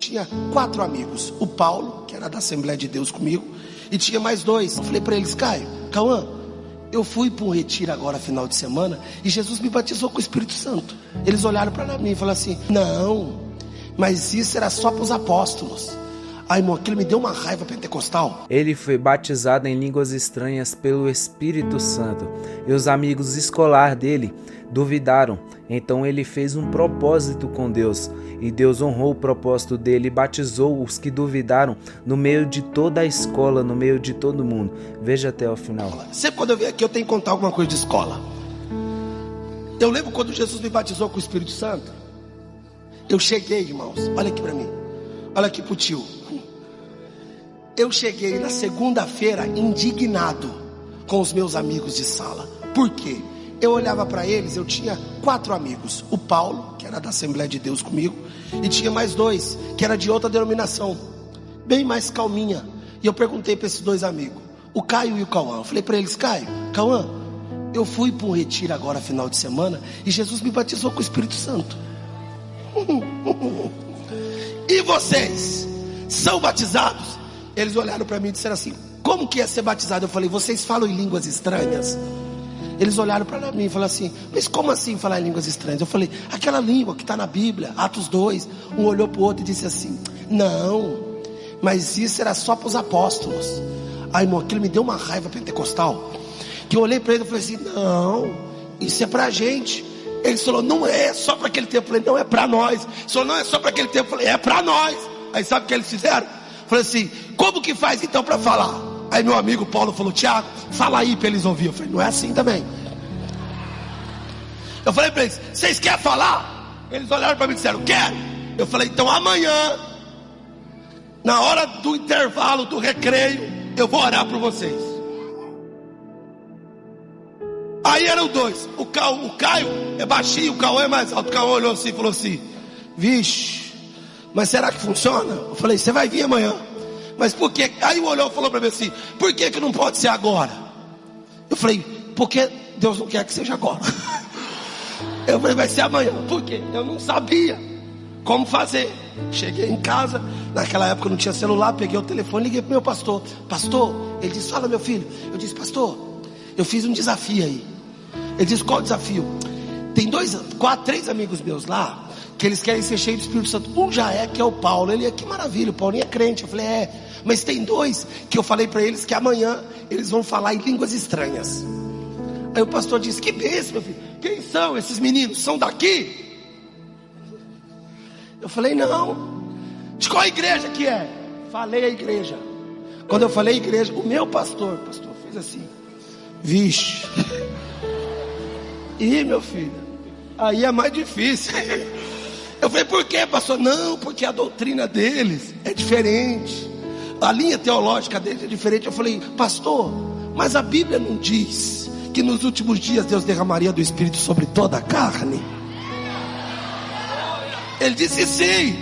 tinha 4 amigos. O Paulo, que era da Assembleia de Deus comigo, e tinha mais 2. Eu falei para eles: Caio, Cauã, eu fui para um retiro agora final de semana e Jesus me batizou com o Espírito Santo. Eles olharam para mim e falaram assim: não, mas isso era só para os apóstolos. Ai, irmão, aquilo me deu uma raiva pentecostal. Ele foi batizado em línguas estranhas pelo Espírito Santo e os amigos escolares dele duvidaram. Então ele fez um propósito com Deus e Deus honrou o propósito dele e batizou os que duvidaram no meio de toda a escola, no meio de todo mundo. Veja até o final. Sempre quando eu venho aqui eu tenho que contar alguma coisa de escola. Eu lembro quando Jesus me batizou com o Espírito Santo. Eu cheguei, irmãos, olha aqui para mim, olha aqui pro tio. Eu cheguei na segunda-feira indignado com os meus amigos de sala. Por quê? Eu olhava para eles, eu tinha 4 amigos. O Paulo, que era da Assembleia de Deus comigo, e tinha mais 2, que era de outra denominação, bem mais calminha. E eu perguntei para esses 2 amigos, o Caio e o Cauã. Eu falei para eles: Caio, Cauã, eu fui para um retiro agora final de semana e Jesus me batizou com o Espírito Santo. E vocês são batizados? Eles olharam para mim e disseram assim: como que é ser batizado? Eu falei: vocês falam em línguas estranhas? Eles olharam para mim e falaram assim: mas como assim falar em línguas estranhas? Eu falei: aquela língua que está na Bíblia, Atos 2. Um olhou para o outro e disse assim: não, mas isso era só para os apóstolos. Ai, irmão, aquilo me deu uma raiva pentecostal, que eu olhei para ele e falei assim: não, isso é para a gente. Ele falou: não é só para aquele tempo. Eu falei: não, é para nós. Ele falou: não é só para aquele tempo. Eu falei: é para nós. Aí sabe o que eles fizeram? Eu falei assim: como que faz então para falar? Aí meu amigo Paulo falou: Tiago, fala aí para eles ouvirem. Eu falei: não é assim também. Eu falei para eles: vocês querem falar? Eles olharam para mim e disseram: quero. Eu falei: então amanhã, na hora do intervalo, do recreio, eu vou orar por vocês. Aí eram 2. O Caio é baixinho, o Cauã é mais alto. O Cauã olhou assim e falou assim: vixe, mas será que funciona? Eu falei: você vai vir amanhã. Mas por quê? Aí olhou e falou para mim assim: por que não pode ser agora? Eu falei: porque Deus não quer que seja agora. Eu falei: vai ser amanhã. Por quê? Eu não sabia como fazer. Cheguei em casa, naquela época não tinha celular, peguei o telefone, liguei pro meu pastor. Pastor, ele disse: fala, meu filho. Eu disse: pastor, eu fiz um desafio aí. Ele disse: qual desafio? Tem 3 amigos meus lá que eles querem ser cheios do Espírito Santo. Um já é, que é o Paulo. Ele é: que maravilha, o Paulinho é crente. Eu falei: é, mas tem 2 que eu falei para eles que amanhã eles vão falar em línguas estranhas. Aí o pastor disse: que bênção, meu filho. Quem são esses meninos? São daqui? Eu falei: não. De qual igreja que é? Falei a igreja. Quando eu falei a igreja, o meu pastor fez assim: vixe. Ih, meu filho, aí é mais difícil. Eu falei: por quê, pastor? Não, porque a doutrina deles é diferente, a linha teológica deles é diferente. Eu falei: pastor, mas a Bíblia não diz que nos últimos dias Deus derramaria do Espírito sobre toda a carne? Ele disse: sim,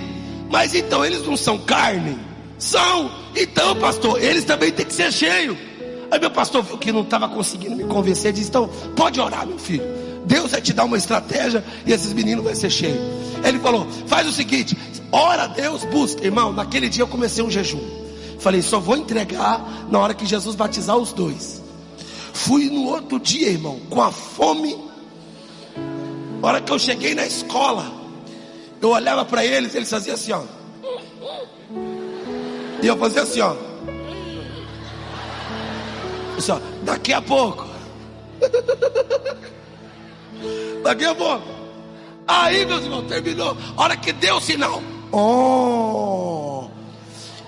mas então eles não são carne? São. Então, pastor, eles também têm que ser cheios. Aí meu pastor viu que não estava conseguindo me convencer, disse: então pode orar, meu filho, Deus vai te dar uma estratégia e esses meninos vão ser cheios. Ele falou: faz o seguinte, ora a Deus, busca. Irmão, naquele dia eu comecei um jejum. Falei: só vou entregar na hora que Jesus batizar os 2. Fui no outro dia, irmão, com a fome. Na hora que eu cheguei na escola, eu olhava para eles, eles faziam assim, ó, e eu fazia assim, ó, assim, ó, daqui a pouco. Daqui a pouco. Aí, meus irmãos, terminou. A hora que deu o sinal,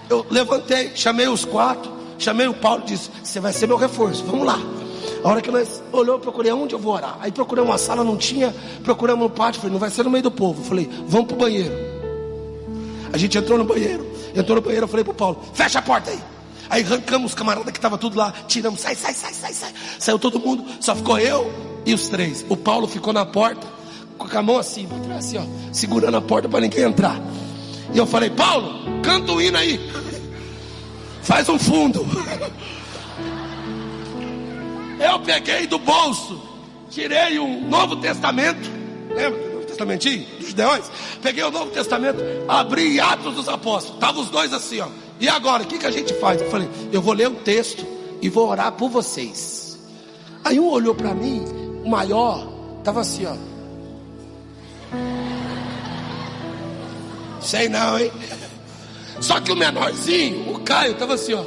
eu levantei, chamei os 4, chamei o Paulo e disse: você vai ser meu reforço, vamos lá. A hora que nós olhou, eu procurei onde eu vou orar. Aí procuramos uma sala, não tinha. Procuramos no pátio, falei: não vai ser no meio do povo. Falei: vamos pro banheiro. A gente entrou no banheiro. Eu falei pro Paulo: fecha a porta aí. Aí arrancamos os camaradas que estavam tudo lá, tiramos, sai. Saiu todo mundo, só ficou eu e os 3. O Paulo ficou na porta, com a mão assim, ó, segurando a porta para ninguém entrar. E eu falei: Paulo, canta o hino aí, faz um fundo. Eu peguei do bolso, tirei um Novo Testamento. Lembra do Novo Testamento? Testamentinho dos Gideões. Peguei o Novo Testamento, abri Atos dos Apóstolos. Estavam os dois assim, ó. E agora, o que a gente faz? Eu falei, eu vou ler um texto e vou orar por vocês. Aí um olhou para mim, o maior, estava assim, ó. Sei não, hein? Só que o menorzinho, o Caio, estava assim, ó.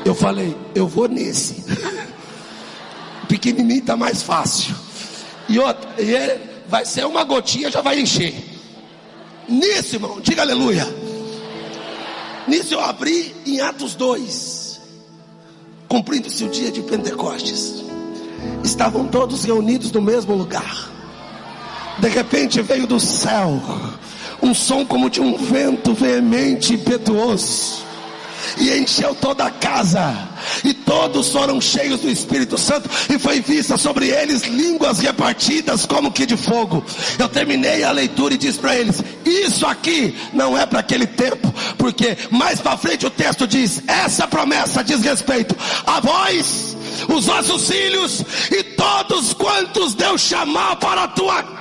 Eu falei, eu vou nesse. O pequenininho tá mais fácil. E outra, ele vai ser uma gotinha, já vai encher. Nisso, irmão, diga aleluia. Nisso eu abri em Atos 2. Cumprindo-se o dia de Pentecostes. Estavam todos reunidos no mesmo lugar. De repente veio do céu um som como de um vento veemente e impetuoso, e encheu toda a casa, e todos foram cheios do Espírito Santo, e foi vista sobre eles línguas repartidas como que de fogo. Eu terminei a leitura e disse para eles, isso aqui não é para aquele tempo, porque mais para frente o texto diz, essa promessa diz respeito a vós, os vossos filhos, e todos quantos Deus chamar para a tua.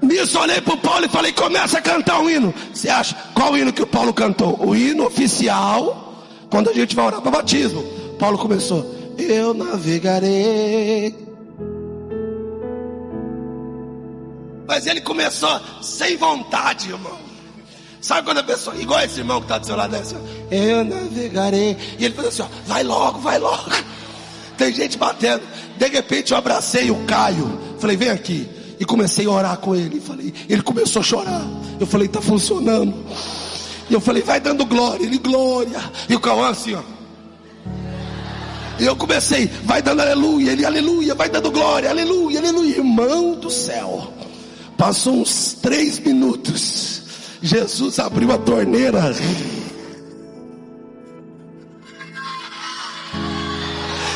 Nisso olhei para o Paulo e falei, começa a cantar um hino. Você acha, qual hino que o Paulo cantou? O hino oficial, quando a gente vai orar para batismo. Paulo começou, eu navegarei. Mas ele começou sem vontade, irmão. Sabe quando a pessoa, igual esse irmão que está do seu lado, assim, eu navegarei. E ele falou assim, ó, vai logo, vai logo. Tem gente batendo. De repente eu abracei o Caio. Falei, vem aqui. E comecei a orar com ele. Falei, ele começou a chorar. Eu falei, tá funcionando. E eu falei, vai dando glória. Ele, glória. E o Cauã assim, ó. E eu comecei, vai dando aleluia. Ele, aleluia, vai dando glória. Aleluia, aleluia. Irmão do céu. Passou uns 3 minutos. Jesus abriu a torneira.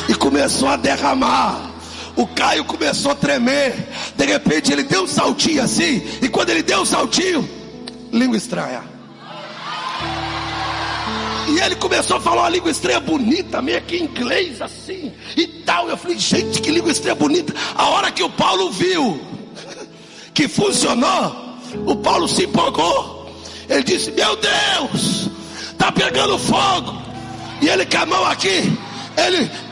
E começou a derramar. O Caio começou a tremer. De repente ele deu um saltinho assim. E quando ele deu um saltinho, língua estranha. E ele começou a falar uma língua estranha bonita, meio que em inglês assim e tal. Eu falei, gente, que língua estranha bonita. A hora que o Paulo viu que funcionou, o Paulo se empolgou. Ele disse, meu Deus, tá pegando fogo. E ele com a mão aqui, ele...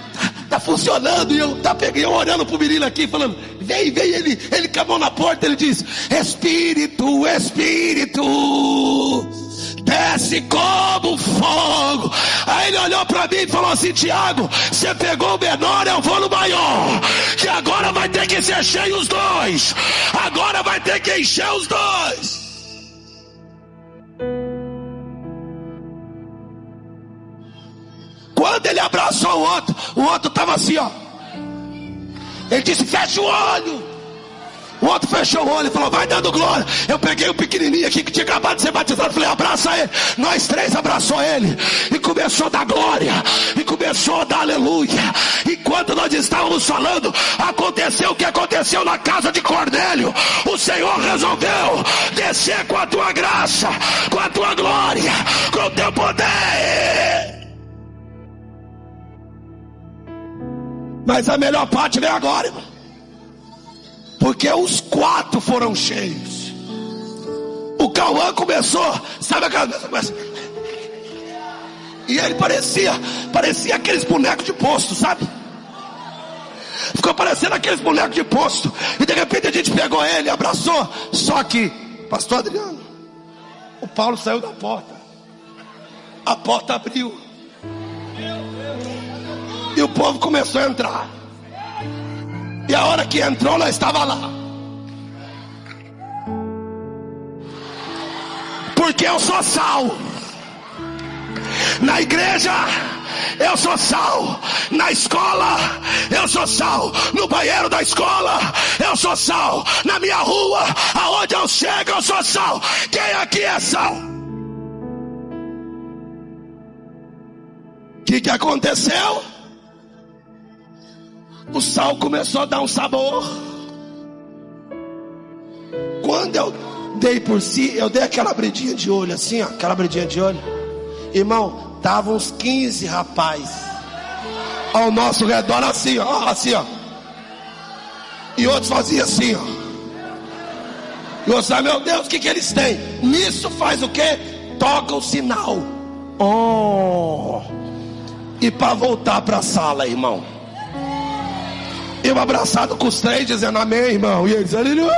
tá funcionando, e eu peguei olhando pro menino aqui, falando, vem, ele com a mão na porta, ele diz, Espírito, Espírito, desce como fogo. Aí ele olhou pra mim e falou assim, Tiago, você pegou o menor, eu vou no maior, que agora vai ter que ser cheio os dois, agora vai ter que encher os dois. Quando ele abraçou o outro estava assim, ó. Ele disse, fecha o olho. O outro fechou o olho e falou, vai dando glória. Eu peguei o pequenininho aqui que tinha acabado de ser batizado, falei, abraça ele. Nós 3 abraçou ele. E começou a dar glória. E começou a dar aleluia. Enquanto nós estávamos falando, aconteceu o que aconteceu na casa de Cornélio. O Senhor resolveu descer com a tua graça, com a tua glória, com o teu poder. Mas a melhor parte vem agora, irmão. Porque os 4 foram cheios. O Cauã começou, sabe aquela coisa? E ele parecia aqueles bonecos de posto, sabe? Ficou parecendo aqueles bonecos de posto. E de repente a gente pegou ele, abraçou. Só que, pastor Adriano, o Paulo saiu da porta. A porta abriu. E o povo começou a entrar. E a hora que entrou, nós estava lá. Porque eu sou sal. Na igreja, eu sou sal. Na escola, eu sou sal. No banheiro da escola, eu sou sal. Na minha rua, aonde eu chego, eu sou sal. Quem aqui é sal? O que aconteceu? O sal começou a dar um sabor. Quando eu dei por si, eu dei aquela abridinha de olho assim, ó, aquela abridinha de olho. Irmão, tava uns 15 rapaz ao nosso redor assim, ó, assim, ó. E outros faziam assim, ó. E outros falam, meu Deus, o que eles têm? Nisso faz o quê? Toca o sinal. Oh. E para voltar para a sala, irmão, eu abraçado com os três, dizendo amém, irmão. E eles, aleluia.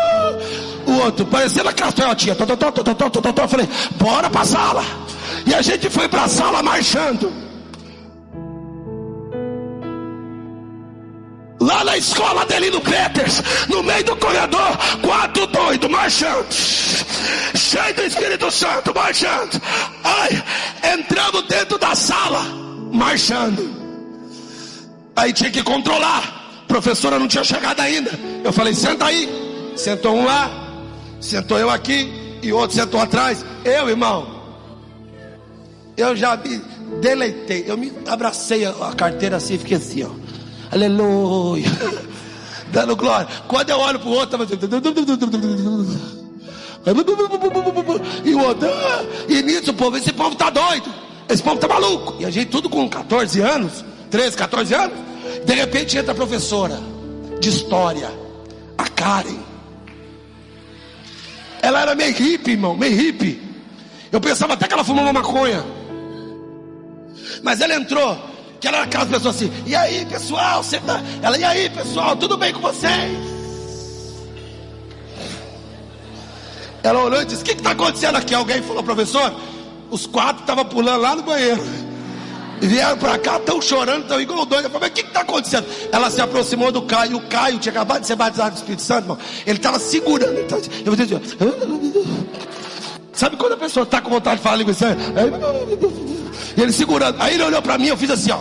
O outro, parecendo a castotinha. Eu falei, bora para a sala. E a gente foi para a sala marchando. Lá na escola dele no Peters, no meio do corredor, 4 doidos marchando, cheio do Espírito Santo, marchando. Ai, entramos dentro da sala, marchando. Aí tinha que controlar. A professora não tinha chegado ainda. Eu falei, senta aí. Sentou um lá, sentou eu aqui, e outro sentou atrás. Eu, irmão, eu já me deleitei. Eu me abracei a carteira assim, fiquei assim, ó. Aleluia, dando glória. Quando eu olho pro outro, e o outro, e nisso o povo, esse povo tá doido, esse povo tá maluco. E a gente tudo com 14 anos, 13, 14 anos. De repente entra a professora de história, a Karen. Ela era meio hippie, irmão, meio hippie. Eu pensava até que ela fumava maconha. Mas ela entrou, que ela era aquelas pessoas assim, e aí pessoal, você tá... Ela, e aí pessoal, tudo bem com vocês? Ela olhou e disse, o que está acontecendo aqui? Alguém falou, professor, os 4 estavam pulando lá no banheiro, e vieram para cá, estão chorando, estão igual doido. Eu falei, mas o que está acontecendo? Ela se aproximou do Caio, o Caio tinha acabado de ser batizado do Espírito Santo, irmão. Ele estava segurando, eu vou dizer, sabe quando a pessoa está com vontade de falar língua estranha? E ele segurando, aí ele olhou para mim, eu fiz assim, ó.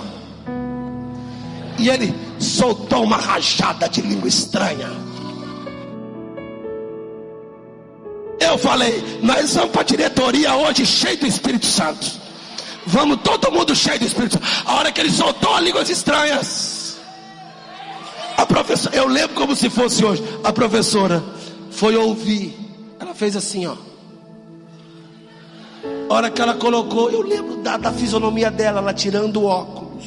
E ele soltou uma rajada de língua estranha. Eu falei, nós vamos para a diretoria hoje cheio do Espírito Santo. Vamos todo mundo cheio do Espírito Santo. A hora que ele soltou línguas estranhas, a professora, eu lembro como se fosse hoje, a professora foi ouvir. Ela fez assim, ó. A hora que ela colocou, eu lembro da fisionomia dela, ela tirando o óculos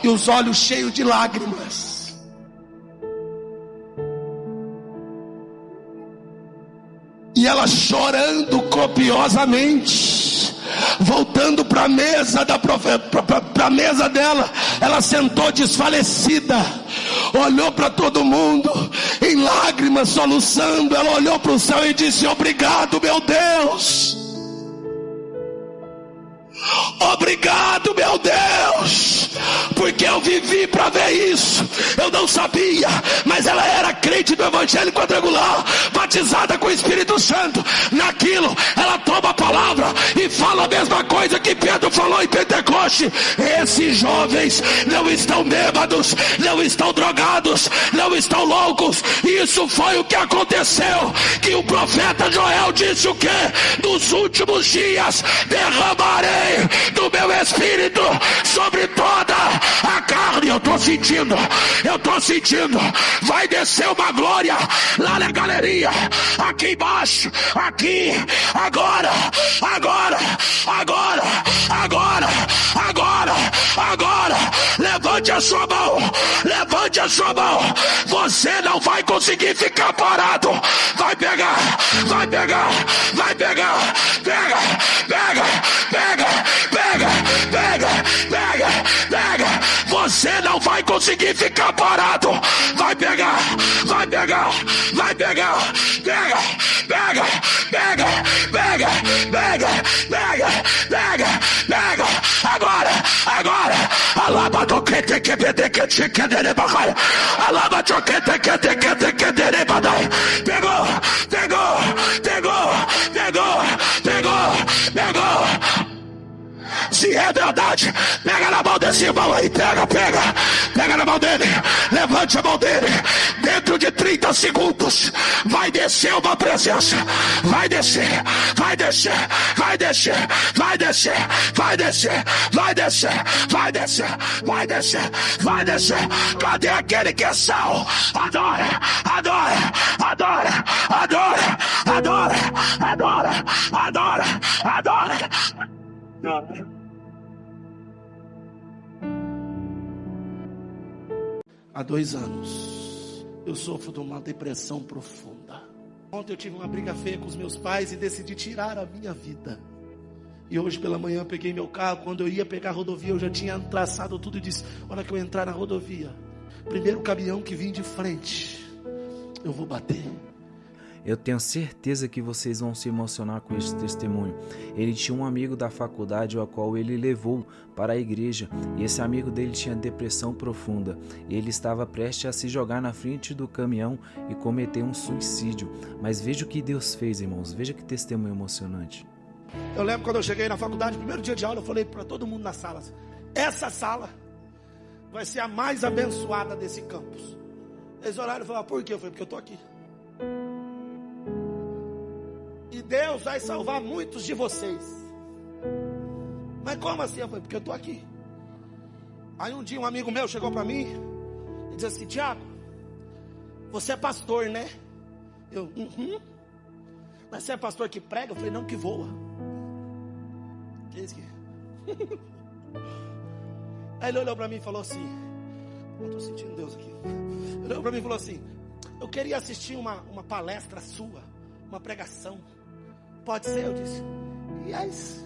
e os olhos cheios de lágrimas. E ela chorando copiosamente, voltando para a mesa para a mesa dela. Ela sentou desfalecida, olhou para todo mundo em lágrimas, soluçando. Ela olhou para o céu e disse, obrigado meu Deus, obrigado meu Deus, porque eu vivi para ver isso. Eu não sabia, mas ela era crente do Evangelho Quadrangular, batizada com o Espírito Santo. Naquilo ela toma a palavra e fala a mesma coisa que Pedro falou em Pentecoste. Esses jovens não estão bêbados, não estão drogados, não estão loucos. Isso foi o que aconteceu, que o profeta Joel disse o quê? Nos últimos dias derramarei do meu Espírito sobre toda a carne. Eu estou sentindo, vai descer uma glória lá na galeria, aqui embaixo, aqui, agora, levante a sua mão, você não vai conseguir ficar parado, vai pegar, você não vai conseguir ficar parado, vai pegar, agora, alaba toquete que bede que chique de bahia, alaba toquete que de badai, pegou, se é verdade, pega na mão desse irmão aí, pega na mão dele, levante a mão dele. Dentro de 30 segundos vai descer uma presença, vai descer. Cadê aquele que é sal? Adora. Há 2 anos Eu sofro de uma depressão profunda. Ontem eu tive uma briga feia com os meus pais e decidi tirar a minha vida. E hoje pela manhã eu peguei meu carro. Quando eu ia pegar a rodovia, eu já tinha traçado tudo e disse: a hora que eu entrar na rodovia, primeiro caminhão que vim de frente, eu vou bater. Eu tenho certeza que vocês vão se emocionar com esse testemunho. Ele tinha um amigo da faculdade, ao qual ele levou para a igreja, e esse amigo dele tinha depressão profunda. Ele estava prestes a se jogar na frente do caminhão e cometer um suicídio. Mas veja o que Deus fez, irmãos. Veja que testemunho emocionante. Eu lembro quando eu cheguei na faculdade, primeiro dia de aula, eu falei para todo mundo na sala: essa sala vai ser a mais abençoada desse campus. Eles olharam e falaram: por quê? Eu falei: porque eu estou aqui. E Deus vai salvar muitos de vocês. Mas como assim? Eu falei: porque eu estou aqui. Aí um dia um amigo meu chegou para mim e disse assim: Tiago, você é pastor, né? Eu: Mas você é pastor que prega? Eu falei: não, que voa. Que é isso aqui? Aí ele olhou para mim e falou assim: eu estou sentindo Deus aqui. Ele olhou para mim e falou assim: eu queria assistir uma palestra sua, uma pregação. Pode ser? Eu disse: yes.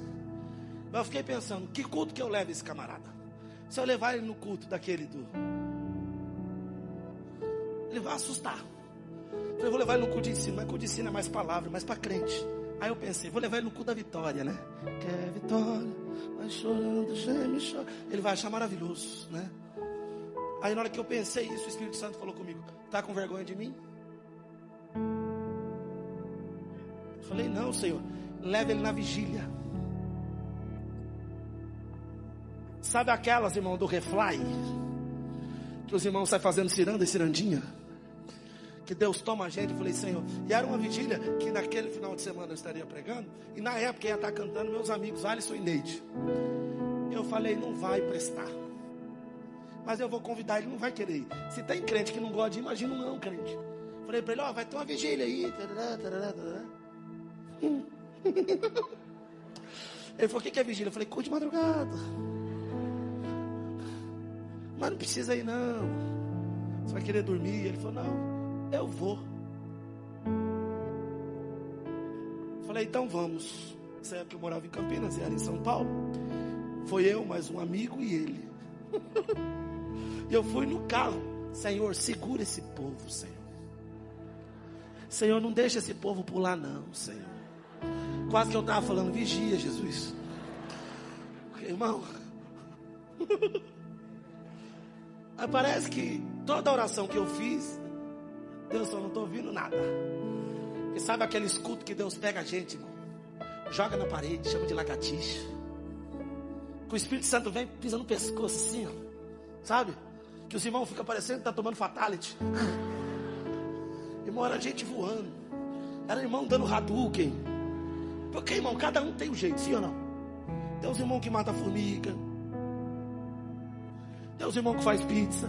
Mas eu fiquei pensando: que culto que eu levo esse camarada? Se eu levar ele no culto daquele ele vai assustar. Eu vou levar ele no culto de ensino. Mas culto de ensino é mais palavra, mais para crente. Aí eu pensei: vou levar ele no culto da vitória, né? Quer vitória, vai chorando, geme, chora. Ele vai achar maravilhoso, né? Aí na hora que eu pensei isso, o Espírito Santo falou comigo: tá com vergonha de mim? Eu falei: não, Senhor, leva ele na vigília. Sabe aquelas, irmão, do Refly, que os irmãos saem fazendo ciranda e cirandinha, que Deus toma a gente? Eu falei: Senhor. E era uma vigília que naquele final de semana eu estaria pregando, e na época ia estar cantando meus amigos Alisson e Neide. Eu falei: não vai prestar, mas eu vou convidar ele, não vai querer ir. Se tem crente que não gosta de ir, imagina um não crente. Falei para ele: ó, vai ter uma vigília aí. Ele falou: o que é vigília? Eu falei: culto de madrugada. Mas não precisa ir não, você vai querer dormir. Ele falou: não, eu vou. Falei: então vamos. Nessa época eu morava em Campinas e era em São Paulo. Foi eu, mais um amigo e ele. E eu fui no carro: Senhor, segura esse povo, Senhor. Senhor, não deixa esse povo pular não, Senhor. Quase que eu estava falando: vigia, Jesus. Irmão, aí parece que toda oração que eu fiz, Deus falou: não estou ouvindo nada. Porque sabe aquele cultos que Deus pega a gente, irmão, joga na parede, chama de lagartixa, que o Espírito Santo vem pisando no pescoço assim, ó, sabe? Que os irmãos ficam parecendo que tá tomando fatality. Irmão, era gente voando, era irmão dando Hadouken. Porque, irmão, cada um tem um jeito, sim ou não? Tem os irmãos que matam formiga, tem os irmãos que faz pizza,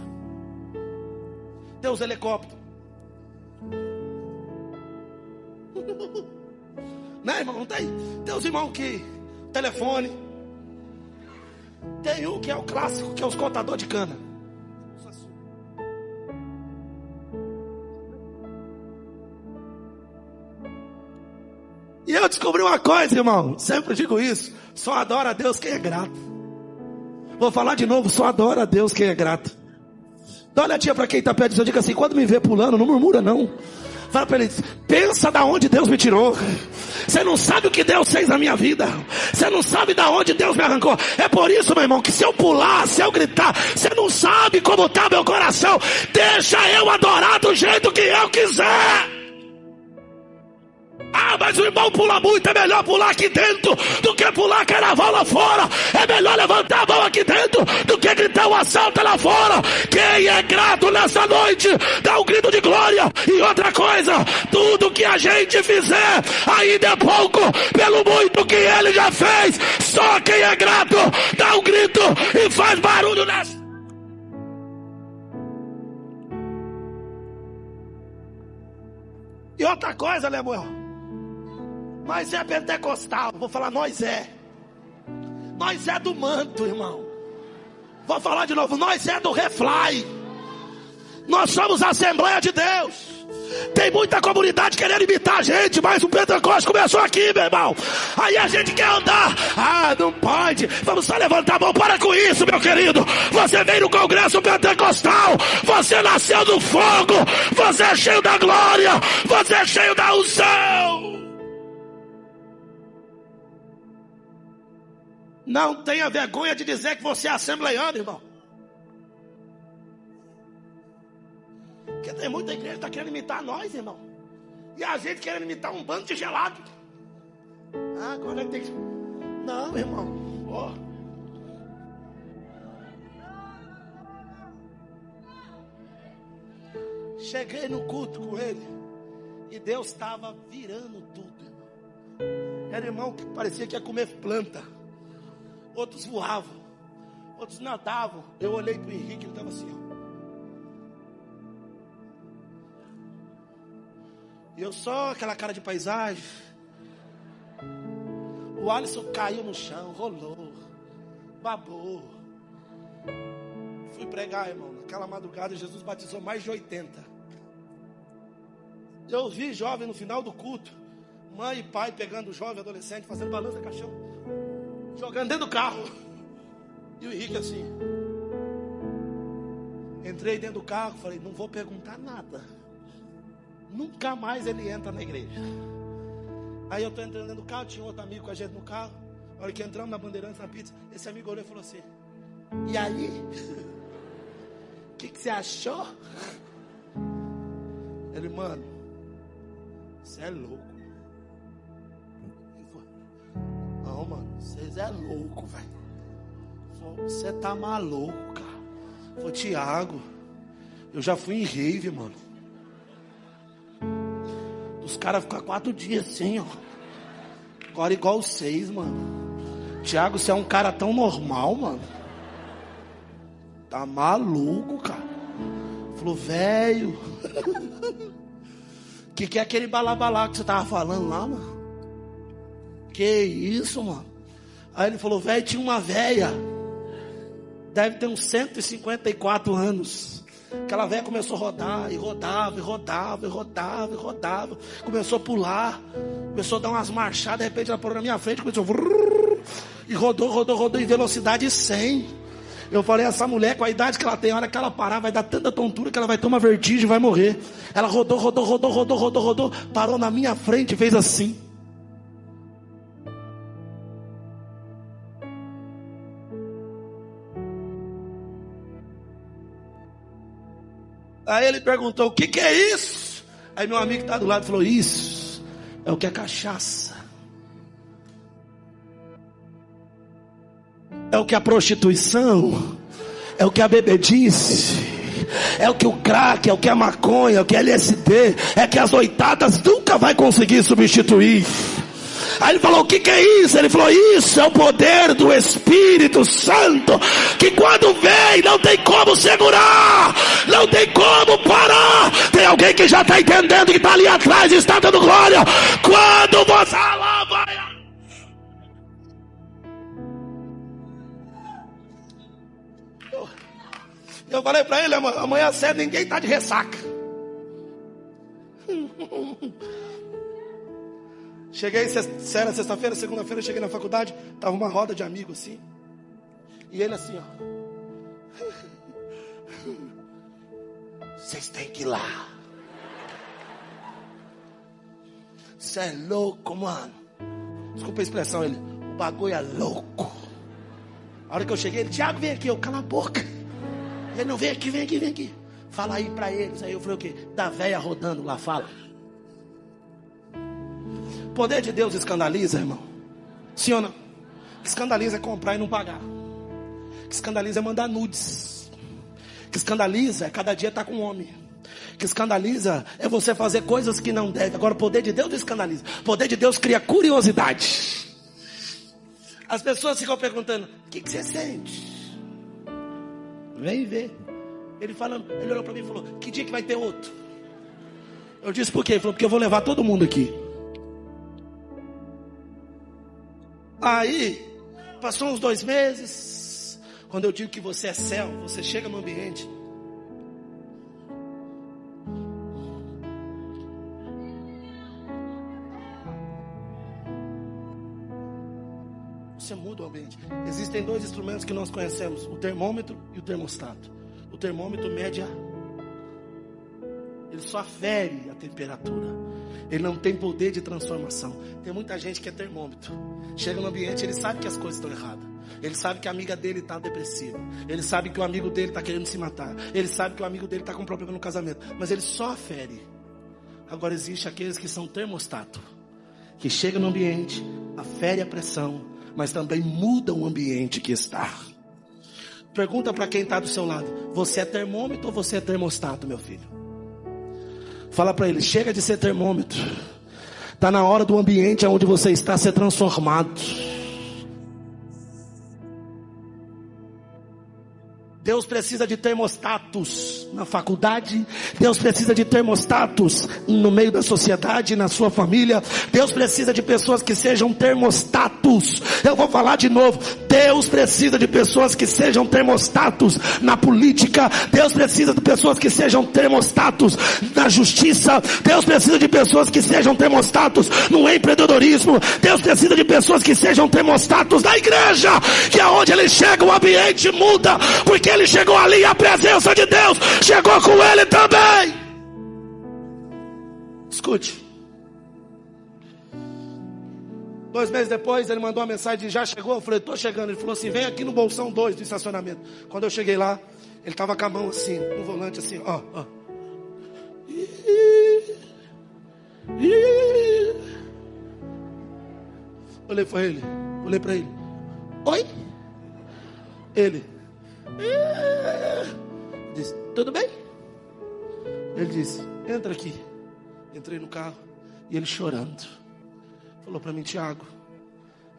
tem os helicópteros. Né, irmão? Não tem? Tem os irmãos que telefone. Tem um que é o clássico, que é os contadores de cana. E eu descobri uma coisa, irmão, sempre digo isso: só adora a Deus quem é grato. Vou falar de novo: só adora a Deus quem é grato. Dá uma olhadinha para quem está perto, eu digo assim: quando me vê pulando, não murmura não. Fala para ele: pensa da onde Deus me tirou. Você não sabe o que Deus fez na minha vida. Você não sabe da onde Deus me arrancou. É por isso, meu irmão, que se eu pular, se eu gritar, você não sabe como está meu coração. Deixa eu adorar do jeito que eu quiser. Ah, mas o irmão pula muito, é melhor pular aqui dentro do que pular carnaval lá fora. É melhor levantar a mão aqui dentro do que gritar o assalto lá fora. Quem é grato nessa noite, dá um grito de glória. E outra coisa: tudo que a gente fizer ainda é pouco pelo muito que ele já fez. Só quem é grato dá um grito e faz barulho nessa. E outra coisa, Lemuel, nós é pentecostal. Vou falar: nós é do manto, irmão. Vou falar de novo: nós é do Refly. Nós somos a Assembleia de Deus. Tem muita comunidade querendo imitar a gente, mas o Pentecostes começou aqui, meu irmão. Aí a gente quer andar. Ah, não pode. Vamos só levantar a mão. Para com isso, meu querido. Você veio no Congresso Pentecostal. Você nasceu do fogo. Você é cheio da glória. Você é cheio da unção. Não tenha vergonha de dizer que você é assembleiano, irmão. Porque tem muita igreja que está querendo imitar nós, irmão. E a gente querendo imitar um bando de gelado. Ah, agora tem que... Não, irmão. Oh. Cheguei no culto com ele. E Deus estava virando tudo, irmão. Era irmão que parecia que ia comer planta. Outros voavam. Outros nadavam. Eu olhei para o Henrique, ele estava assim, ó. E eu só aquela cara de paisagem. O Alisson caiu no chão, rolou, babou. Fui pregar, irmão. Naquela madrugada Jesus batizou mais de 80. Eu vi jovem no final do culto, mãe e pai pegando o jovem adolescente, fazendo balança caixão, jogando dentro do carro. E o Henrique assim. Entrei dentro do carro, falei, não vou perguntar nada. Nunca mais ele entra na igreja. Aí eu estou entrando dentro do carro, tinha outro amigo com a gente no carro. A hora que entramos na Bandeirantes, na pizza, esse amigo olhou e falou assim, e aí? O que você achou? Ele, mano, você é louco. Não, mano, vocês é louco, velho. Você tá maluco, cara. Falei, Tiago, eu já fui em rave, mano. Os caras ficam 4 dias assim, ó. Agora igual 6, mano. Tiago, você é um cara tão normal, mano. Tá maluco, cara. Falou, velho. Que é aquele balabalá que você tava falando lá, mano? Que isso, mano? Aí ele falou, velho, tinha uma véia. Deve ter uns 154 anos. Aquela velha começou a rodar, e rodava, e rodava, e rodava, e rodava. Começou a pular, começou a dar umas marchadas. De repente ela parou na minha frente, começou e rodou em velocidade 100. Eu falei, essa mulher com a idade que ela tem, a hora que ela parar, vai dar tanta tontura que ela vai ter uma vertigem e vai morrer. Ela rodou, parou na minha frente e fez assim. Aí ele perguntou, o que é isso? Aí meu amigo que está do lado falou, isso é o que é cachaça. É o que a prostituição. É o que a bebedice. É o que o crack, é o que a maconha, é o que a LSD. É que as oitadas nunca vai conseguir substituir. Aí ele falou, o que é isso? Ele falou, isso é o poder do Espírito Santo, que quando vem, não tem como segurar, não tem como parar. Tem alguém que já está entendendo, que está ali atrás e está dando glória. Quando você lá vai... Eu falei para ele, amanhã cedo ninguém está de ressaca. Cheguei sexta-feira, segunda-feira, cheguei na faculdade, tava uma roda de amigos assim. E ele assim, ó. Vocês têm que ir lá. Você é louco, mano. Desculpa a expressão, ele. O bagulho é louco. A hora que eu cheguei, ele, Tiago, vem aqui. Eu, cala a boca. Ele, não, vem aqui. Fala aí pra eles. Aí eu falei, o quê? Da véia rodando lá, fala. O poder de Deus escandaliza, irmão. Sim ou não? O que escandaliza é comprar e não pagar. O que escandaliza é mandar nudes. O que escandaliza é cada dia estar com um homem. O que escandaliza é você fazer coisas que não deve. Agora o poder de Deus não escandaliza. O poder de Deus cria curiosidade. As pessoas ficam perguntando, o que você sente? Vem ver. Ele olhou para mim e falou, que dia que vai ter outro? Eu disse, por quê? Ele falou, porque eu vou levar todo mundo aqui. Aí, passou uns 2 meses. Quando eu digo que você é céu, você chega no ambiente, Você muda o ambiente. Existem dois instrumentos que nós conhecemos: o termômetro e o termostato. O termômetro mede ele só afere a temperatura. Ele não tem poder de transformação. Tem muita gente que é termômetro. Chega no ambiente, ele sabe que as coisas estão erradas. Ele sabe que a amiga dele está depressiva. Ele sabe que o amigo dele está querendo se matar. Ele sabe que o amigo dele está com problema no casamento. Mas ele só afere. Agora existe aqueles que são termostato, que chegam no ambiente, afere a pressão, mas também mudam o ambiente que está. Pergunta para quem está do seu lado: você é termômetro ou você é termostato, meu filho? Fala para ele: chega de ser termômetro. Está na hora do ambiente onde você está ser transformado. Deus precisa de termostatos na faculdade. Deus precisa de termostatos no meio da sociedade, na sua família. Deus precisa de pessoas que sejam termostatos. Eu vou falar de novo. Deus precisa de pessoas que sejam termostatos na política. Deus precisa de pessoas que sejam termostatos na justiça. Deus precisa de pessoas que sejam termostatos no empreendedorismo. Deus precisa de pessoas que sejam termostatos na igreja, que aonde ele chega o ambiente muda, porque ele chegou ali, a presença de Deus chegou com ele também. Escute. 2 meses depois ele mandou uma mensagem de já chegou. Eu falei: estou chegando. Ele falou assim: vem aqui no bolsão 2 do estacionamento. Quando eu cheguei lá, ele estava com a mão assim, no volante assim, ó. Olhei para ele. Olhei para ele. Oi? Ele disse: tudo bem? Ele disse: entra aqui. Entrei no carro e ele chorando falou para mim: Tiago,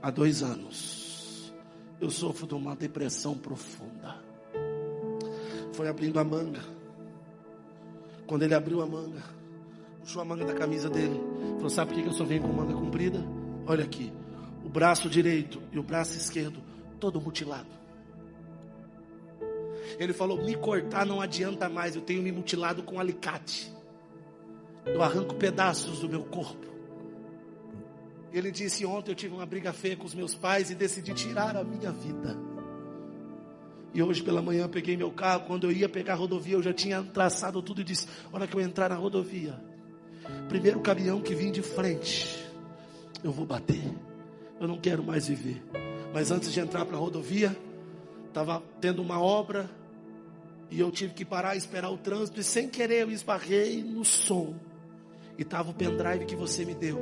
há 2 anos eu sofro de uma depressão profunda. Foi abrindo a manga. Quando ele abriu a manga, puxou a manga da camisa dele, falou: sabe por que eu só venho com manga comprida? Olha aqui, o braço direito e o braço esquerdo todo mutilado. Ele falou: me cortar não adianta mais, eu tenho me mutilado com alicate. Eu arranco pedaços do meu corpo. Ele disse: ontem eu tive uma briga feia com os meus pais e decidi tirar a minha vida. E hoje pela manhã eu peguei meu carro. Quando eu ia pegar a rodovia, eu já tinha traçado tudo e disse: a hora que eu entrar na rodovia, primeiro caminhão que vim de frente, eu vou bater. Eu não quero mais viver. Mas antes de entrar para a rodovia, estava tendo uma obra e eu tive que parar e esperar o trânsito, e sem querer eu esbarrei no som, e estava o pendrive que você me deu,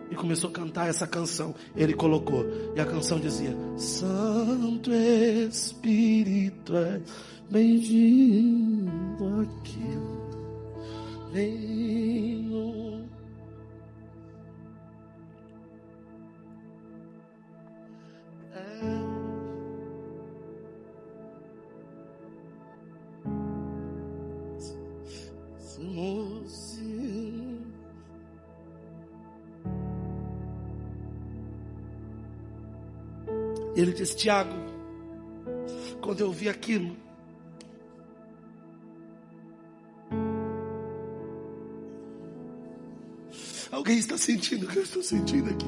e começou a cantar essa canção. Ele colocou, e a canção dizia: Santo Espírito é bem-vindo aqui, venho. Ele disse: Tiago, quando eu vi aquilo, alguém está sentindo o que eu estou sentindo aqui?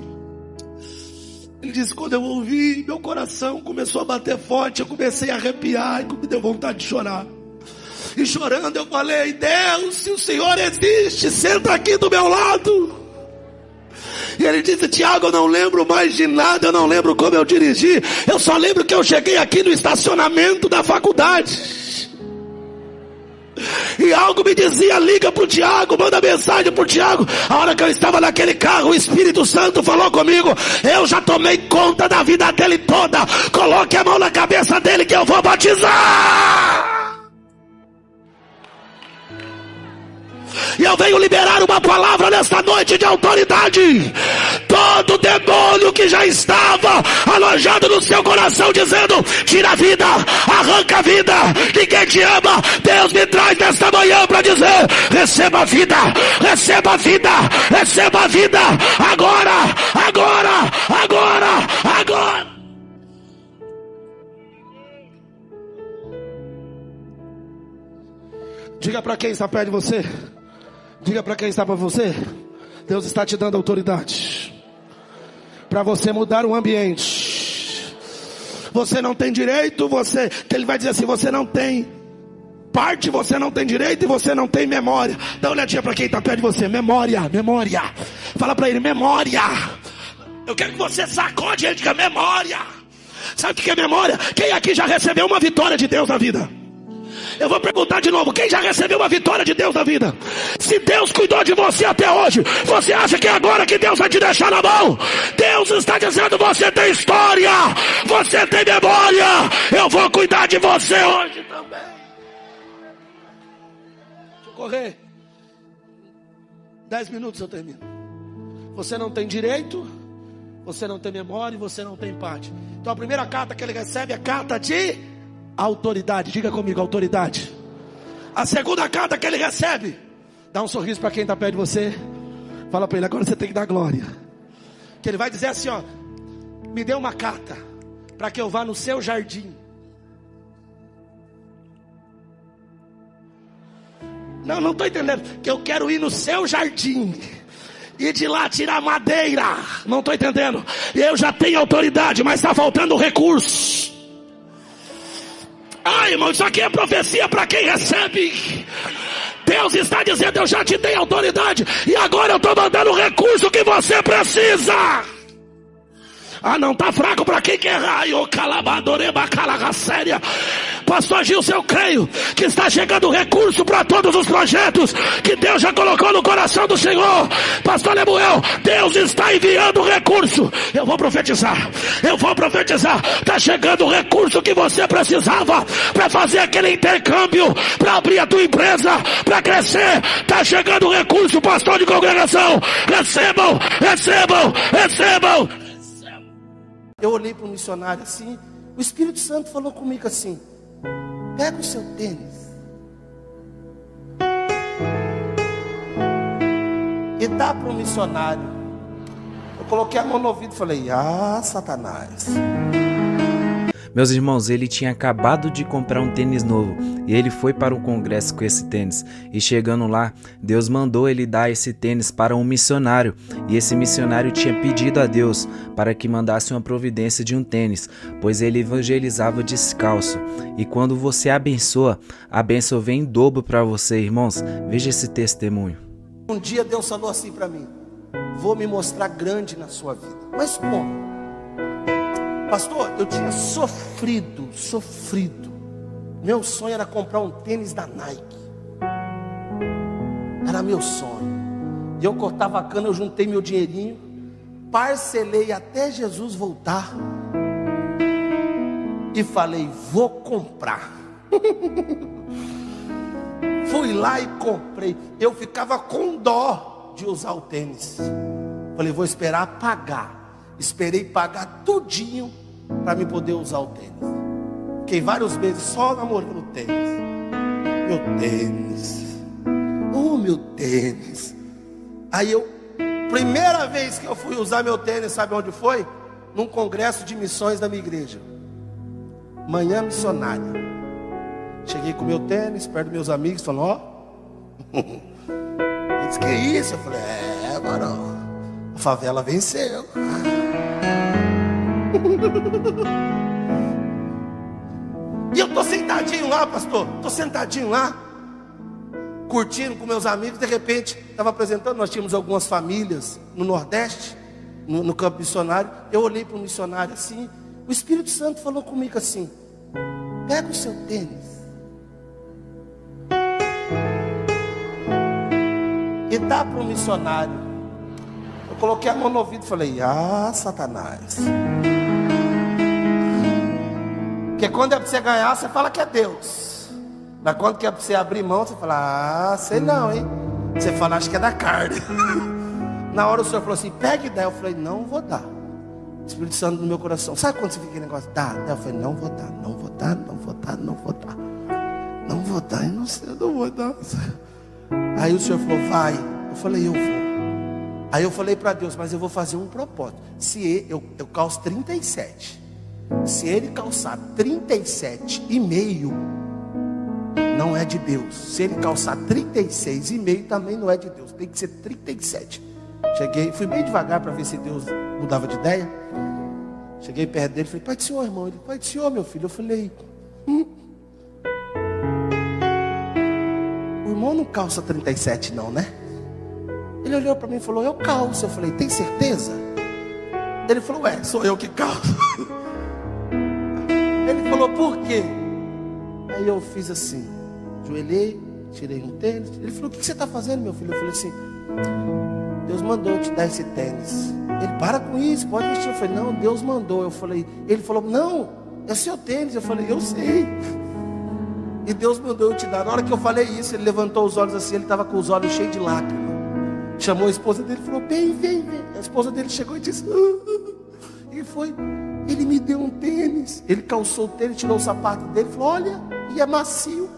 Ele disse: quando eu ouvi, meu coração começou a bater forte, eu comecei a arrepiar e me deu vontade de chorar. E chorando eu falei: Deus, se o Senhor existe, senta aqui do meu lado. E ele disse: Tiago, eu não lembro mais de nada, eu não lembro como eu dirigi, eu só lembro que eu cheguei aqui no estacionamento da faculdade. E algo me dizia: liga pro Tiago, manda mensagem pro Tiago. A hora que eu estava naquele carro, o Espírito Santo falou comigo: eu já tomei conta da vida dele toda, coloque a mão na cabeça dele que eu vou batizar. E eu venho liberar uma palavra nesta noite de autoridade. Todo demônio que já estava alojado no seu coração, dizendo: tira a vida, arranca a vida, ninguém te ama, Deus me traz nesta manhã para dizer: receba a vida, receba a vida, receba a vida, agora, agora, agora, agora. Diga para quem está perto de você. Diga para quem está para você: Deus está te dando autoridade para você mudar o ambiente. Você não tem direito, ele vai dizer assim, você não tem parte, você não tem direito e você não tem memória. Dá uma olhadinha para quem está perto de você. Memória. Fala para ele, memória. Eu quero que você sacode ele, diga memória. Sabe o que é memória? Quem aqui já recebeu uma vitória de Deus na vida? Eu vou perguntar de novo, quem já recebeu uma vitória de Deus na vida? Se Deus cuidou de você até hoje, você acha que é agora que Deus vai te deixar na mão? Deus está dizendo, você tem história, você tem memória, eu vou cuidar de você hoje também. Deixa eu correr. 10 minutos eu termino. Você não tem direito, você não tem memória e você não tem parte. Então a primeira carta que ele recebe é a carta de autoridade. Diga comigo, autoridade. A segunda carta que ele recebe, dá um sorriso para quem está perto de você. Fala para ele, agora você tem que dar glória. Que ele vai dizer assim, ó, me dê uma carta para que eu vá no seu jardim. Não estou entendendo. Que eu quero ir no seu jardim e de lá tirar madeira. Não estou entendendo. Eu já tenho autoridade, mas está faltando recurso. Ai, irmão, isso aqui é profecia para quem recebe. Deus está dizendo, eu já te dei autoridade e agora eu estou mandando o recurso que você precisa. Ah, não, está fraco para quem quer raio, calabadoreba, séria. Pastor Gilson, eu creio que está chegando recurso para todos os projetos que Deus já colocou no coração do Senhor. Pastor Lemuel, Deus está enviando recurso. Eu vou profetizar. Está chegando o recurso que você precisava para fazer aquele intercâmbio, para abrir a tua empresa, para crescer. Está chegando o recurso, pastor de congregação. Recebam. Eu olhei para o missionário assim, o Espírito Santo falou comigo assim, pega o seu tênis e dá para o missionário. Eu coloquei a mão no ouvido e falei, Satanás. Meus irmãos, ele tinha acabado de comprar um tênis novo e ele foi para um congresso com esse tênis. E chegando lá, Deus mandou ele dar esse tênis para um missionário. E esse missionário tinha pedido a Deus para que mandasse uma providência de um tênis, pois ele evangelizava descalço. E quando você abençoa, a bênção vem em dobro para você, irmãos. Veja esse testemunho. Um dia Deus falou assim para mim, vou me mostrar grande na sua vida. Mas como? Pastor, eu tinha sofrido. Meu sonho era comprar um tênis da Nike. Era meu sonho. E eu cortava a cana, eu juntei meu dinheirinho, parcelei até Jesus voltar. E falei, vou comprar. Fui lá e comprei. Eu ficava com dó de usar o tênis. Falei, vou esperar pagar. Esperei pagar tudinho para me poder usar o tênis. Fiquei vários meses só namorando o tênis. Meu tênis. Aí primeira vez que eu fui usar meu tênis, sabe onde foi? Num congresso de missões da minha igreja. Manhã missionária. Cheguei com meu tênis, perto dos meus amigos, falando, disse, que isso? Eu falei, varão, a favela venceu. E eu tô sentadinho lá, pastor, curtindo com meus amigos. De repente, estava apresentando, nós tínhamos algumas famílias no Nordeste, no campo missionário. Eu olhei para o missionário assim, o Espírito Santo falou comigo assim, pega o seu tênis e dá para o missionário. Eu coloquei a mão no ouvido e falei, Satanás. Porque quando é para você ganhar, você fala que é Deus. Mas quando é para você abrir mão, você fala, sei não, hein? Você fala, acho que é da carne. Na hora o Senhor falou assim, pega e dá. Eu falei, não vou dar. O Espírito Santo no meu coração. Sabe quando você fica aquele negócio? Dá. Eu falei, não vou dar. Eu não sei, eu não vou dar. Aí o Senhor falou, vai. Eu falei, eu vou. Aí eu falei para Deus, mas eu vou fazer um propósito. Se eu calço 37. Se ele calçar 37,5, não é de Deus. Se ele calçar 36,5, também não é de Deus. Tem que ser 37. Cheguei, fui bem devagar para ver se Deus mudava de ideia. Cheguei perto dele, falei, pai do senhor, irmão. Ele, pai do senhor, meu filho. Eu falei, o irmão não calça 37 não, né? Ele olhou para mim e falou, eu calço. Eu falei, tem certeza? Ele falou, sou eu que calço. Ele falou, por quê? Aí eu fiz assim, joelhei, tirei um tênis. Ele falou, o que você está fazendo, meu filho? Eu falei assim, Deus mandou eu te dar esse tênis. Ele, para com isso, pode vestir. Eu falei, não, Deus mandou. Eu falei, ele falou, não, é seu tênis. Eu falei, eu sei. E Deus mandou eu te dar. Na hora que eu falei isso, ele levantou os olhos assim, ele estava com os olhos cheios de lágrimas. Chamou a esposa dele e falou, vem. A esposa dele chegou e disse, e foi. Ele me deu um tênis. Ele calçou o tênis, tirou o sapato dele, falou, olha, e é macio.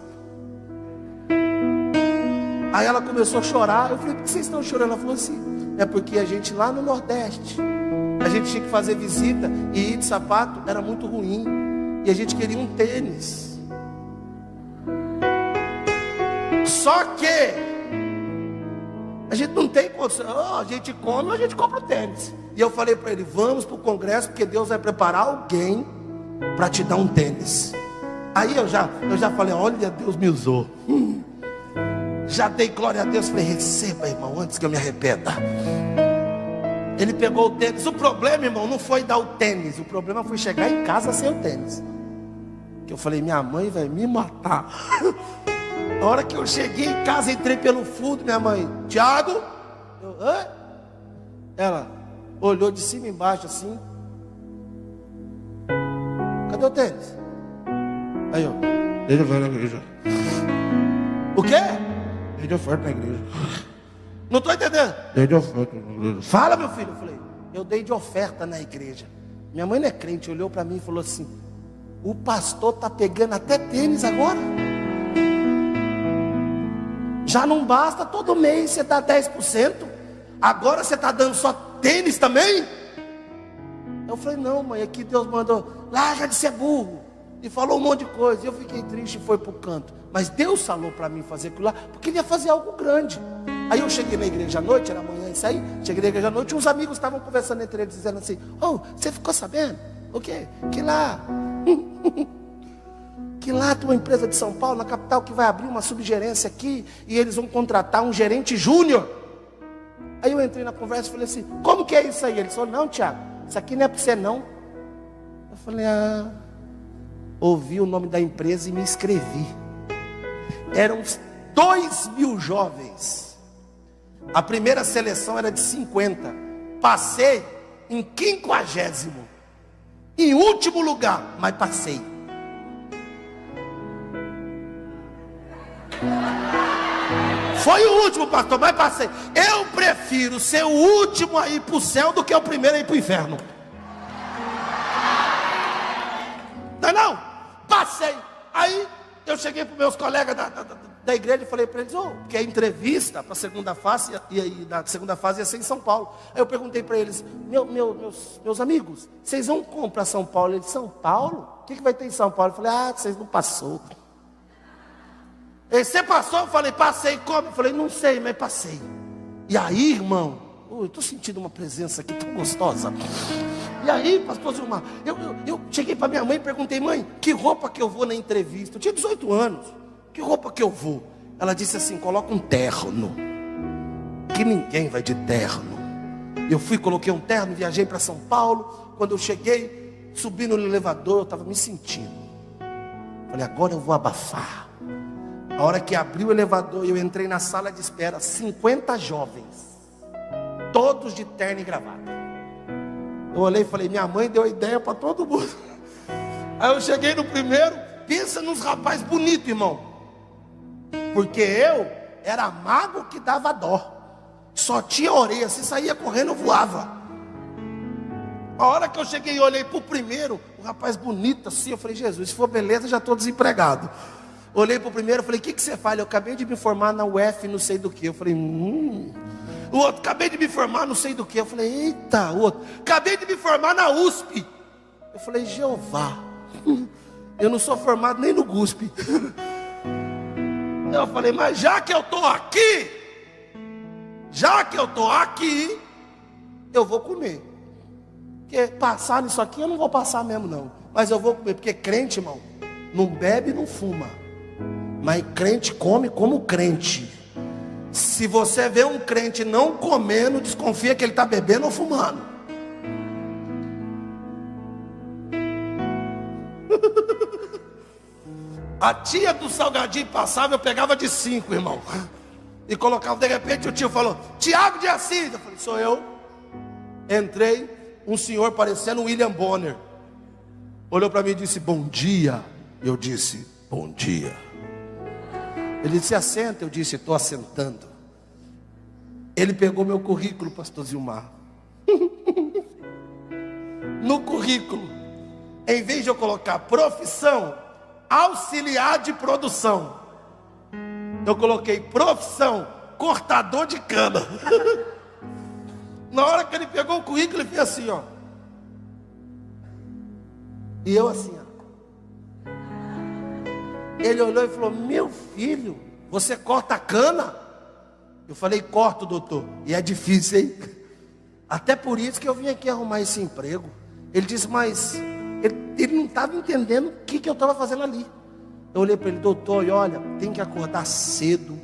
Aí ela começou a chorar. Eu falei, por que vocês estão chorando? Ela falou assim, é porque a gente lá no Nordeste, a gente tinha que fazer visita e ir de sapato era muito ruim. E a gente queria um tênis. Só que a gente não tem condição. A gente come, a gente compra o tênis. E eu falei para ele, vamos para o congresso, porque Deus vai preparar alguém para te dar um tênis. Aí eu já falei, olha, Deus me usou. Já dei glória a Deus. Falei, receba, irmão, antes que eu me arrependa. Ele pegou o tênis. O problema, irmão, não foi dar o tênis. O problema foi chegar em casa sem o tênis. Que eu falei, minha mãe vai me matar. A hora que eu cheguei em casa, entrei pelo fundo, minha mãe, Tiago, ela olhou de cima e embaixo assim. Cadê o tênis? Aí eu, deixa eu ver na igreja. O quê? Dei de oferta na igreja. Não estou entendendo. Dei de oferta na igreja. Fala, meu filho. Eu falei, eu dei de oferta na igreja. Minha mãe não é crente, olhou para mim e falou assim, o pastor está pegando até tênis agora. Já não basta todo mês você dá 10%. Agora você está dando só tênis também? Eu falei, não, mãe, aqui Deus mandou, larga de ser burro. E falou um monte de coisa. E eu fiquei triste e foi para o canto. Mas Deus falou para mim fazer aquilo lá, porque Ele ia fazer algo grande. Aí eu cheguei na igreja à noite, era amanhã isso aí. Cheguei na igreja à noite, uns amigos estavam conversando entre eles, dizendo assim, você ficou sabendo? O quê? Que lá tem uma empresa de São Paulo, na capital, que vai abrir uma subgerência aqui, e eles vão contratar um gerente júnior. Aí eu entrei na conversa e falei assim, como que é isso aí? Ele falou, não, Tiago, isso aqui não é para você não. Eu falei, ouvi o nome da empresa e me inscrevi. Eram 2.000 jovens. A primeira seleção era de 50. Passei em 50º. Em último lugar, mas passei. Foi o último, pastor, mas passei. Eu prefiro ser o último a ir para o céu do que o primeiro a ir para o inferno. Não, passei. Aí eu cheguei para os meus colegas da igreja e falei para eles, porque a entrevista para a segunda fase, e aí na segunda fase ia ser em São Paulo. Aí eu perguntei para eles, meus amigos, vocês vão comprar São Paulo? Eles, São Paulo? O que vai ter em São Paulo? Eu falei, vocês não passou. Você passou? Eu falei, passei. Como? Eu falei, não sei, mas passei. E aí, irmão, eu estou sentindo uma presença aqui tão gostosa. E aí, pastor Gilmar, eu cheguei para minha mãe e perguntei, mãe, que roupa que eu vou na entrevista? Eu tinha 18 anos, que roupa que eu vou? Ela disse assim, coloca um terno, que ninguém vai de terno. Eu fui, coloquei um terno, viajei para São Paulo. Quando eu cheguei, subi no elevador, eu estava me sentindo. Falei, agora eu vou abafar. A hora que abriu o elevador, eu entrei na sala de espera, 50 jovens, todos de terno e gravata. Eu olhei e falei, minha mãe deu a ideia para todo mundo. Aí eu cheguei no primeiro, pensa nos rapazes bonitos, irmão. Porque eu era mago que dava dó. Só tinha orelha, se saía correndo eu voava. A hora que eu cheguei e olhei para o primeiro, um rapaz bonito assim, eu falei, Jesus, se for beleza já estou desempregado. Olhei para o primeiro e falei, o que você faz? Eu acabei de me formar na UF, não sei do que. Eu falei, O outro, acabei de me formar, não sei do que. Eu falei, eita, o outro, acabei de me formar na USP. Eu falei, Jeová, eu não sou formado nem no GUSP. Eu falei, mas já que eu estou aqui, já que eu estou aqui, eu vou comer. Porque passar nisso aqui eu não vou passar mesmo não. Mas eu vou comer, porque crente, irmão, não bebe e não fuma. Mas crente come como crente. Se você vê um crente não comendo, desconfia que ele está bebendo ou fumando. A tia do salgadinho passava, eu pegava de 5, irmão, e colocava. De repente o tio falou: Tiago de Assis. Eu falei: sou eu. Entrei, um senhor parecendo William Bonner olhou para mim e disse: bom dia. Eu disse: bom dia. Ele disse: assenta. Eu disse: estou assentando. Ele pegou meu currículo, pastor Zilmar. No currículo, em vez de eu colocar profissão auxiliar de produção, eu coloquei profissão cortador de cana. Na hora que ele pegou o currículo, ele fez assim, ó. E eu assim, ó. Ele olhou e falou: meu filho, você corta cana? Eu falei: corto, doutor. E é difícil, hein? Até por isso que eu vim aqui arrumar esse emprego. Ele disse: mas ele não estava entendendo o que eu estava fazendo ali. Eu olhei para ele: doutor, e olha, tem que acordar cedo,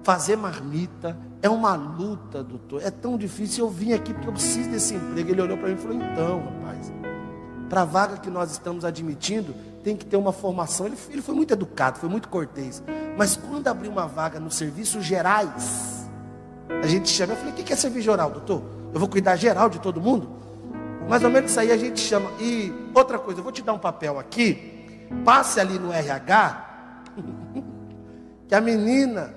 fazer marmita, é uma luta, doutor, é tão difícil. Eu vim aqui porque eu preciso desse emprego. Ele olhou para mim e falou: então, rapaz, para a vaga que nós estamos admitindo, tem que ter uma formação. Ele foi muito educado, foi muito cortês. Mas quando abrir uma vaga nos serviços gerais, a gente chama. Eu falei: o que é serviço geral, doutor? Eu vou cuidar geral de todo mundo? Mais ou menos isso aí a gente chama. E outra coisa, eu vou te dar um papel aqui, passe ali no RH, que a menina,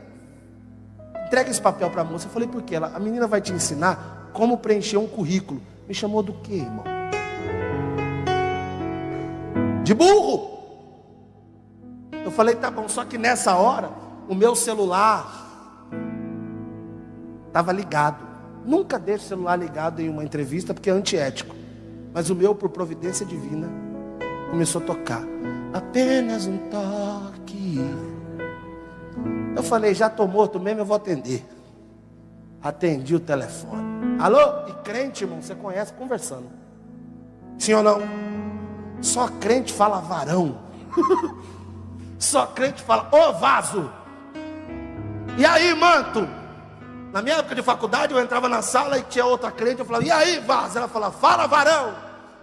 entrega esse papel para a moça. Eu falei: por quê? A menina vai te ensinar como preencher um currículo. Me chamou do quê, irmão? De burro. Eu falei: tá bom. Só que nessa hora, o meu celular estava ligado. Nunca deixe o celular ligado em uma entrevista, porque é antiético. Mas o meu, por providência divina, começou a tocar. Apenas um toque. Eu falei: já estou morto mesmo, eu vou atender. Atendi o telefone. Alô? E crente, irmão, você conhece, conversando. Sim ou não? Só crente fala varão. Só crente fala: ô vaso. E aí, manto? Na minha época de faculdade, eu entrava na sala e tinha outra crente. Eu falava: e aí, vaso? Ela falava: fala, varão.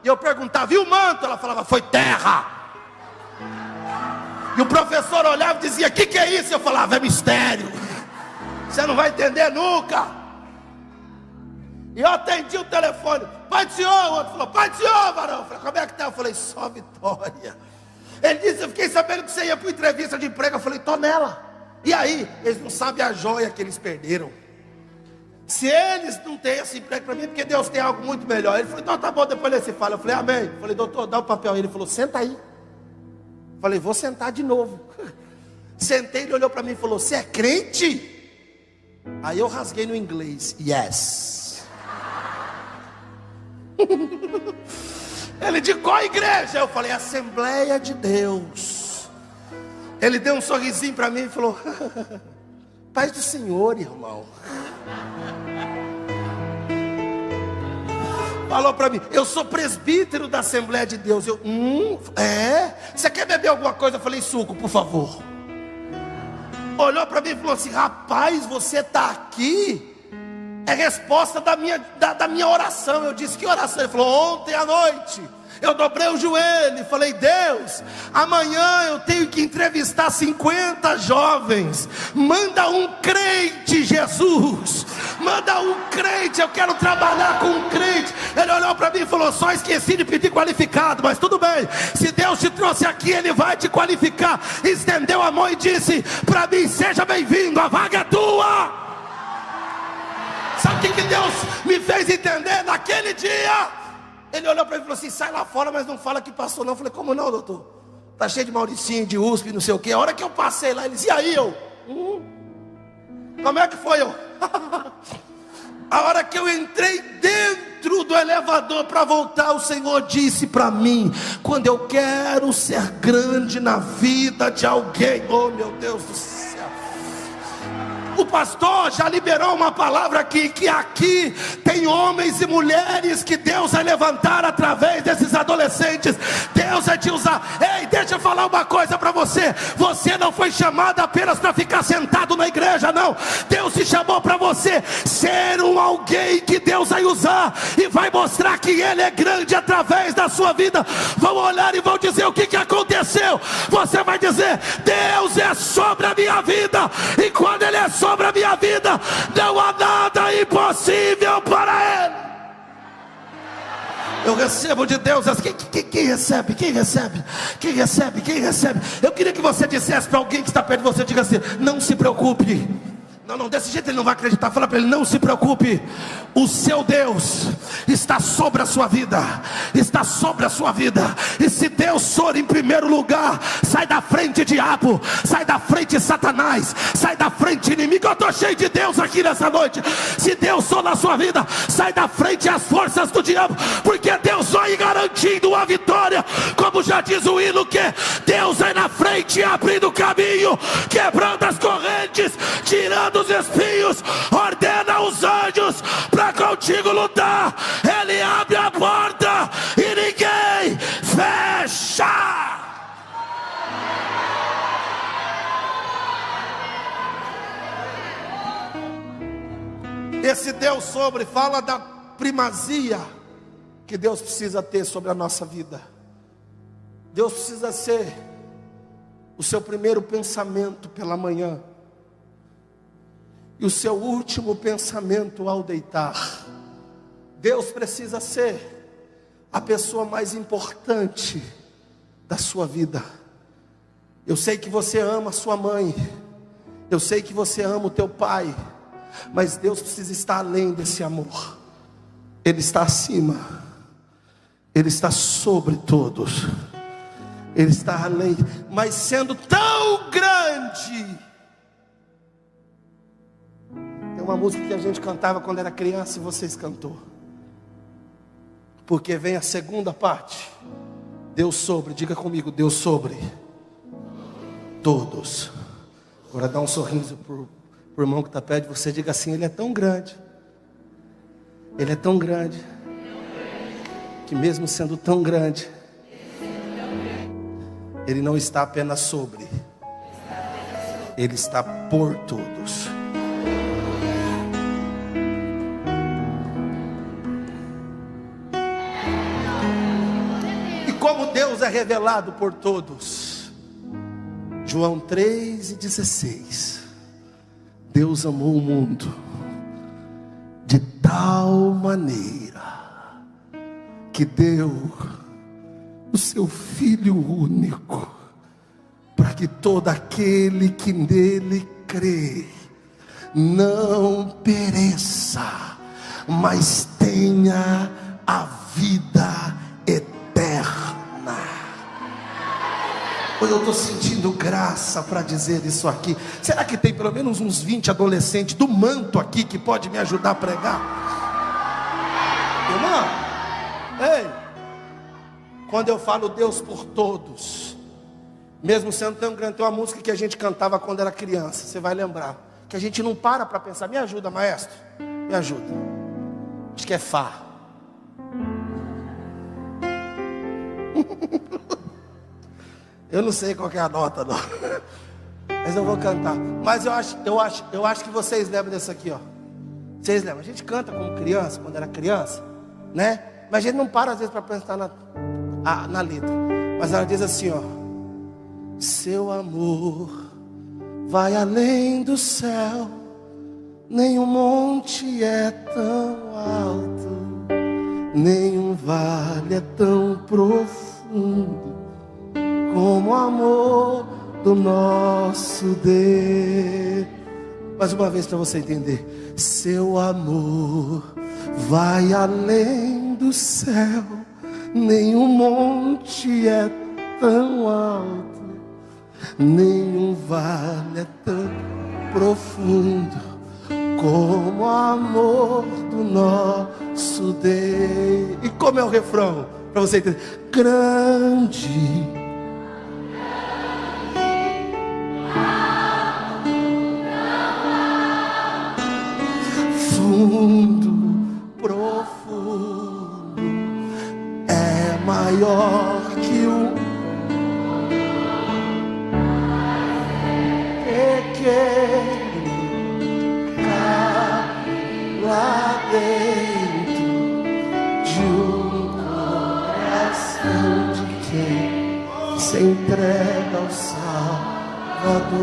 E eu perguntava: viu o manto? Ela falava: foi terra. E o professor olhava e dizia: que é isso? Eu falava: é mistério, você não vai entender nunca. E eu atendi o telefone: pai do senhor. O outro falou: pai do senhor, varão. Eu falei: como é que tá? Eu falei: só vitória. Ele disse: eu fiquei sabendo que você ia para uma entrevista de emprego. Eu falei: tô nela. E aí? Eles não sabem a joia que eles perderam. Se eles não têm esse emprego para mim, é porque Deus tem algo muito melhor. Ele falou: então tá bom, depois ele se fala. Eu falei: amém. Eu falei: doutor, dá o papel aí. Ele falou: senta aí. Eu falei: vou sentar de novo. Sentei, ele olhou para mim e falou: você é crente? Aí eu rasguei no inglês: yes. Ele: de qual igreja? Eu falei: Assembleia de Deus. Ele deu um sorrisinho para mim e falou: paz do Senhor, irmão. Falou para mim: eu sou presbítero da Assembleia de Deus. Eu: é? Você quer beber alguma coisa? Eu falei: suco, por favor. Olhou para mim e falou assim: rapaz, você está aqui? É resposta da minha oração. Eu disse: que oração? Ele falou: ontem à noite eu dobrei o joelho e falei: Deus, amanhã eu tenho que entrevistar 50 jovens. Manda um crente, Jesus. Manda um crente, eu quero trabalhar com um crente. Ele olhou para mim e falou: só esqueci de pedir qualificado, mas tudo bem. Se Deus te trouxe aqui, Ele vai te qualificar. Estendeu a mão e disse para mim: seja bem-vindo, a vaga é tua. Sabe o que Deus me fez entender naquele dia? Ele olhou para mim e falou assim: sai lá fora, mas não fala que passou não. Eu falei: como não, doutor? Tá cheio de Mauricinho, de USP, não sei o quê. A hora que eu passei lá, ele disse: e aí? Eu: como é que foi? Eu: a hora que eu entrei dentro do elevador para voltar, o Senhor disse para mim: quando eu quero ser grande na vida de alguém, oh meu Deus do céu, o pastor já liberou uma palavra aqui, que aqui tem homens e mulheres que Deus vai levantar através desses adolescentes. Deus vai te usar. Ei, deixa eu falar uma coisa para você. Você não foi chamado apenas para ficar sentado na igreja, não. Deus te chamou para você ser alguém que Deus vai usar e vai mostrar que Ele é grande através da sua vida. Vão olhar e vão dizer o que aconteceu. Você vai dizer: Deus é sobre a minha vida, e quando Ele é sobre a minha vida, não há nada impossível para Ele. Eu recebo de Deus. Quem recebe? Quem recebe? Quem recebe? Quem recebe? Eu queria que você dissesse para alguém que está perto de você, diga assim: não se preocupe. Não, desse jeito ele não vai acreditar. Fala para ele: não se preocupe, o seu Deus está sobre a sua vida. Está sobre a sua vida. E se Deus for em primeiro lugar, sai da frente, diabo. Sai da frente, Satanás. Sai da frente, inimigo. Eu estou cheio de Deus aqui nessa noite. Se Deus for na sua vida, sai da frente as forças do diabo, porque Deus vai garantindo a vitória. Como já diz o hino, que Deus vai na frente, abrindo o caminho, quebrando as correntes, tirando os espinhos, ordena os anjos para contigo lutar. Ele abre a porta e ninguém fecha. Esse Deus sobre fala da primazia que Deus precisa ter sobre a nossa vida. Deus precisa ser o seu primeiro pensamento pela manhã e o seu último pensamento ao deitar. Deus precisa ser a pessoa mais importante da sua vida. Eu sei que você ama a sua mãe, eu sei que você ama o teu pai, mas Deus precisa estar além desse amor. Ele está acima, Ele está sobre todos, Ele está além, mas sendo tão grande. Tem uma música que a gente cantava quando era criança e vocês cantou. Porque vem a segunda parte. Deus sobre, diga comigo: Deus sobre todos. Agora dá um sorriso pro irmão que está perto de você, diga assim: Ele é tão grande. Ele é tão grande, que mesmo sendo tão grande, Ele não está apenas sobre, Ele está por todos. Como Deus é revelado por todos. João 3:16. Deus amou o mundo de tal maneira que deu o seu Filho único, para que todo aquele que nele crê não pereça, mas tenha a vida eterna. Pois eu estou sentindo graça para dizer isso aqui. Será que tem pelo menos uns 20 adolescentes do manto aqui que pode me ajudar a pregar? Irmão, ei, quando eu falo Deus por todos, mesmo sendo tão grande, tem uma música que a gente cantava quando era criança, você vai lembrar, que a gente não para pensar. Me ajuda, maestro, me ajuda. Acho que é Fá. Eu não sei qual que é a nota, não. Mas eu vou cantar. Mas eu acho que vocês lembram dessa aqui, ó. Vocês lembram? A gente canta como criança, quando era criança, né? Mas a gente não para às vezes para pensar na letra. Mas ela diz assim, ó: seu amor vai além do céu, nenhum monte é tão alto, nenhum vale é tão profundo como o amor do nosso Deus. Mais uma vez para você entender. Seu amor vai além do céu, nenhum monte é tão alto, nenhum vale é tão profundo como o amor do nosso Deus. E como é o refrão? Para você entender. Grande fundo é maior que o pequeno lá dentro de um coração de quem se entrega ao Salvador.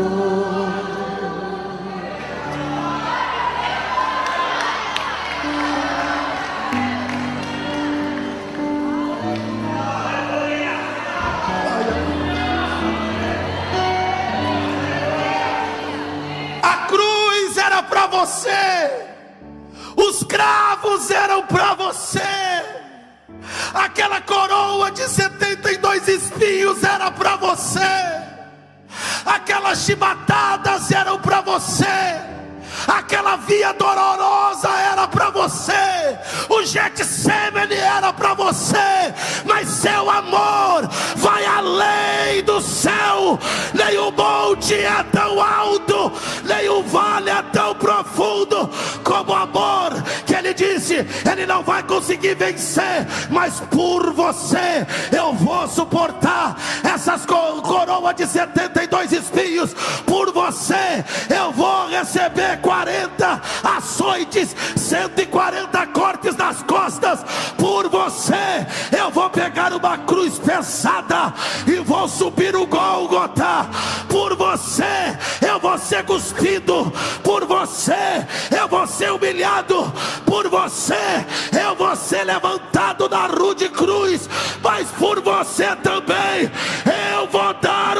Para você, os cravos eram para você, aquela coroa de 72 espinhos era para você, aquelas chibatadas eram para você, aquela via dolorosa era para você, o Getsemane era para você, mas seu amor vai além do céu. Nem o monte é tão alto, nem o vale é tão profundo como o amor que ele disse, ele não vai conseguir vencer, mas por você eu vou suportar essas coroas de 72 espinhos, por você eu vou receber 40 açoites, 140 cortes nas costas, por você eu vou pegar uma cruz pesada e vou subir o Gólgota, por você eu vou ser cuspido, por você eu vou ser humilhado, por você eu vou ser levantado na rude cruz, mas por você também eu vou dar